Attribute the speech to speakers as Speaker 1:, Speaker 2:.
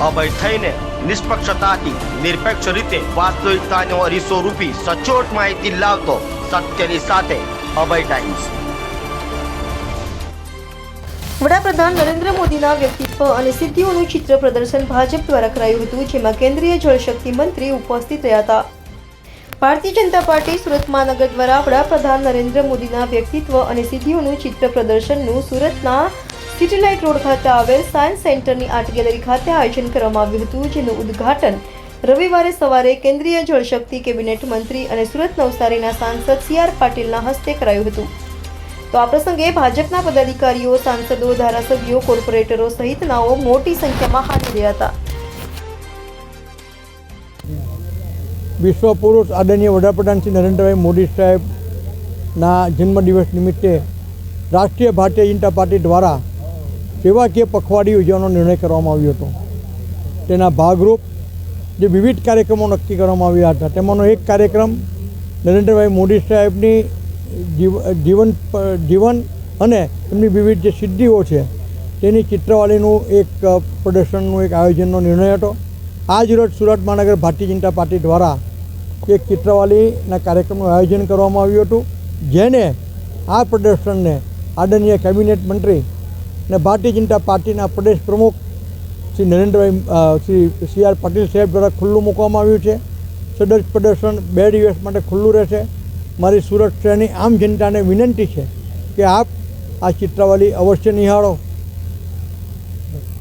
Speaker 1: અભય થઈને નિષ્પક્ષતાથી નિરપેક્ષ રીતે વાસ્તવિકતાનો અરીસો રૂપી સચોટ માહિતી લાવતો સત્યની સાથે અભય ટાઈમ્સ।
Speaker 2: વડાપ્રધાન નરેન્દ્ર મોદીના વ્યક્તિત્વ અને સિદ્ધિઓનું ચિત્ર પ્રદર્શન ભાજપ દ્વારા કરાયું હતું, જેમાં કેન્દ્રીય જળશક્તિ મંત્રી ઉપસ્થિત રહ્યા હતા। ભારતીય જનતા પાર્ટી સુરત મહાનગર દ્વારા વડાપ્રધાન નરેન્દ્ર મોદીના વ્યક્તિત્વ અને સિદ્ધિઓનું ચિત્ર પ્રદર્શનનું સુરતના સિટી લાઇટ રોડ ખાતે આવેલ સાયન્સ સેન્ટરની આર્ટ ગેલેરી ખાતે આયોજન કરવામાં આવ્યું હતું, જેનું ઉદ્ઘાટન રવિવારે સવારે કેન્દ્રીય જળશક્તિ કેબિનેટ મંત્રી અને સુરત નવસારીના સાંસદ CR પાટીલના હસ્તે કરાયું હતું। તો આ પ્રસંગે ભાજપના પદાધિકારીઓ, સાંસદો, ધારાસભ્યો, કોર્પોરેટરો સહિતનાઓ મોટી સંખ્યામાં હાજર રહ્યા હતા।
Speaker 3: વિશ્વ પુરુષ આદરણીય વડાપ્રધાન શ્રી નરેન્દ્રભાઈ મોદી સાહેબના જન્મદિવસ નિમિત્તે રાષ્ટ્રીય ભારતીય જનતા પાર્ટી દ્વારા સેવાકીય પખવાડિયું ઉજવવાનો નિર્ણય કરવામાં આવ્યો હતો। તેના ભાગરૂપ જે વિવિધ કાર્યક્રમો નક્કી કરવામાં આવ્યા હતા, તેમાંનો એક કાર્યક્રમ નરેન્દ્રભાઈ મોદી સાહેબની જીવન અને એમની વિવિધ જે સિદ્ધિઓ છે તેની ચિત્રવાલીનું એક પ્રદર્શનનું એક આયોજનનો નિર્ણય હતો। આજ રોજ સુરત મહાનગર ભારતીય જનતા પાર્ટી દ્વારા એક ચિત્રવાલીના કાર્યક્રમનું આયોજન કરવામાં આવ્યું હતું, જેને આ પ્રદર્શનને આદરણીય કેબિનેટ મંત્રી અને ભારતીય જનતા પાર્ટીના પ્રદેશ પ્રમુખ શ્રી CR પાટીલ સાહેબ દ્વારા ખુલ્લું મૂકવામાં આવ્યું છે। સદર પ્રદર્શન 2 દિવસ માટે ખુલ્લું રહેશે। મારી સુરત શહેરની આમ જનતાને વિનંતી છે કે આપ આ ચિત્રવાલી અવશ્ય નિહાળો।